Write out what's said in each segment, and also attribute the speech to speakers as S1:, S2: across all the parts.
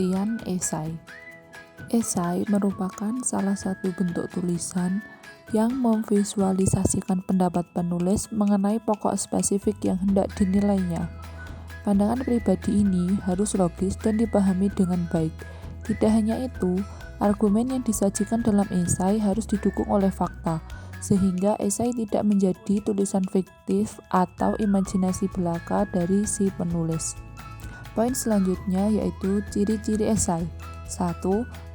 S1: Pengertian esai. Esai merupakan salah satu bentuk tulisan yang memvisualisasikan pendapat penulis mengenai pokok spesifik yang hendak dinilainya. Pandangan pribadi ini harus logis dan dipahami dengan baik. Tidak hanya itu, argumen yang disajikan dalam esai harus didukung oleh fakta, sehingga esai tidak menjadi tulisan fiktif atau imajinasi belaka dari si penulis. Poin selanjutnya yaitu ciri-ciri esai. 1.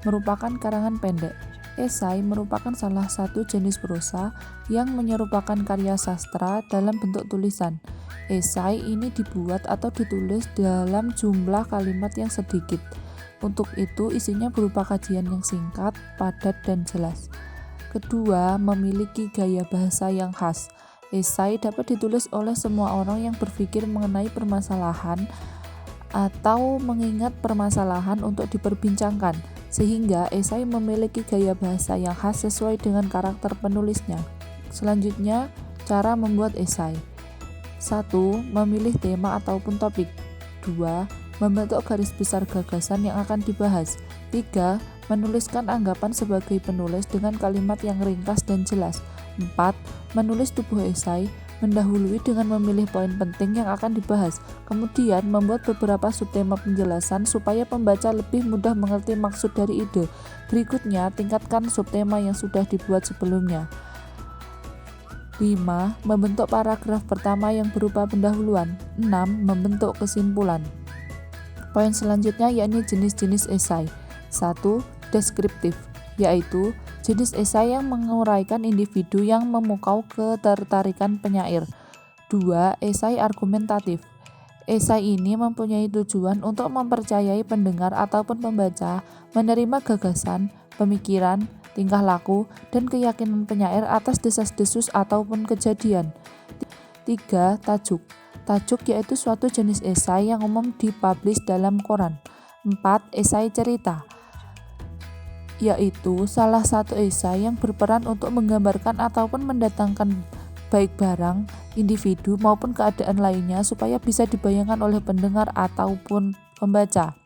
S1: Merupakan karangan pendek. Esai merupakan salah satu jenis prosa yang menyerupakan karya sastra dalam bentuk tulisan. Esai ini dibuat atau ditulis dalam jumlah kalimat yang sedikit. Untuk itu isinya berupa kajian yang singkat, padat, dan jelas. Kedua, memiliki gaya bahasa yang khas. Esai dapat ditulis oleh semua orang yang berpikir mengenai permasalahan atau mengingat permasalahan untuk diperbincangkan, sehingga esai memiliki gaya bahasa yang khas sesuai dengan karakter penulisnya. Selanjutnya, cara membuat esai. 1. Memilih tema ataupun topik. 2. Membentuk garis besar gagasan yang akan dibahas. 3. Menuliskan anggapan sebagai penulis dengan kalimat yang ringkas dan jelas. 4. Menulis tubuh esai, mendahului dengan memilih poin penting yang akan dibahas, kemudian membuat beberapa subtema penjelasan supaya pembaca lebih mudah mengerti maksud dari ide. Berikutnya, tingkatkan subtema yang sudah dibuat sebelumnya. 5. Membentuk paragraf pertama yang berupa pendahuluan. 6. Membentuk kesimpulan. Poin selanjutnya yakni jenis-jenis esai. 1. Deskriptif, yaitu jenis esai yang menguraikan individu yang memukau ketertarikan penyair. 2. Esai argumentatif. Esai ini mempunyai tujuan untuk mempercayai pendengar ataupun pembaca menerima gagasan, pemikiran, tingkah laku, dan keyakinan penyair atas desas-desus ataupun kejadian. 3. Tajuk. Tajuk yaitu suatu jenis esai yang umum dipublish dalam koran. 4. Esai cerita, yaitu salah satu esai yang berperan untuk menggambarkan ataupun mendatangkan baik barang, individu maupun keadaan lainnya supaya bisa dibayangkan oleh pendengar ataupun pembaca.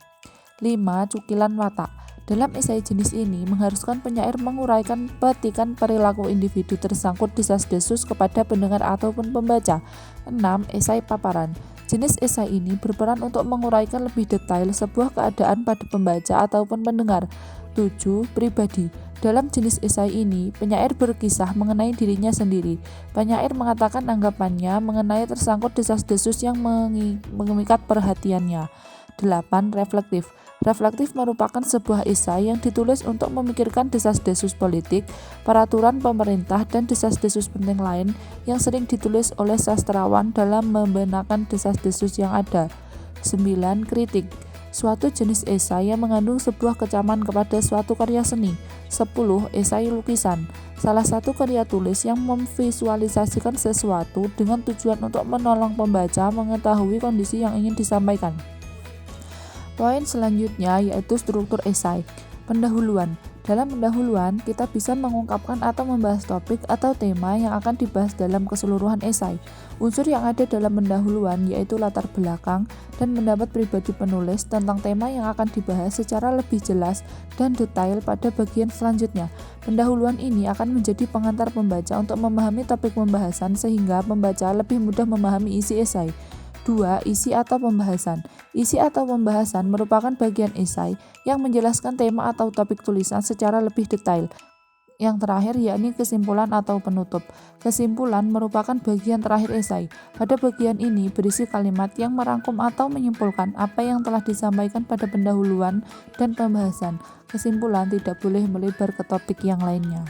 S1: 5. Cukilan watak. Dalam esai jenis ini mengharuskan penyair menguraikan petikan perilaku individu tersangkut desas-desus kepada pendengar ataupun pembaca. 6. Esai paparan. Jenis esai ini berperan untuk menguraikan lebih detail sebuah keadaan pada pembaca ataupun pendengar. 7. Pribadi. Dalam jenis esai ini, penyair berkisah mengenai dirinya sendiri. Penyair mengatakan anggapannya mengenai tersangkut desas-desus yang memikat perhatiannya. 8. Reflektif. Reflektif merupakan sebuah esai yang ditulis untuk memikirkan desas-desus politik, peraturan pemerintah, dan desas-desus penting lain yang sering ditulis oleh sastrawan dalam membenarkan desas-desus yang ada. 9. Kritik. Suatu jenis esai yang mengandung sebuah kecaman kepada suatu karya seni. 10. Esai lukisan. Salah satu karya tulis yang memvisualisasikan sesuatu dengan tujuan untuk menolong pembaca mengetahui kondisi yang ingin disampaikan. Poin selanjutnya yaitu struktur esai. Pendahuluan. Dalam pendahuluan, kita bisa mengungkapkan atau membahas topik atau tema yang akan dibahas dalam keseluruhan esai. Unsur yang ada dalam pendahuluan yaitu latar belakang dan pendapat pribadi penulis tentang tema yang akan dibahas secara lebih jelas dan detail pada bagian selanjutnya. Pendahuluan ini akan menjadi pengantar pembaca untuk memahami topik pembahasan sehingga pembaca lebih mudah memahami isi esai. 2. Isi atau pembahasan. Isi atau pembahasan merupakan bagian esai yang menjelaskan tema atau topik tulisan secara lebih detail. Yang terakhir yakni kesimpulan atau penutup. Kesimpulan merupakan bagian terakhir esai. Pada bagian ini berisi kalimat yang merangkum atau menyimpulkan apa yang telah disampaikan pada pendahuluan dan pembahasan. Kesimpulan tidak boleh melebar ke topik yang lainnya.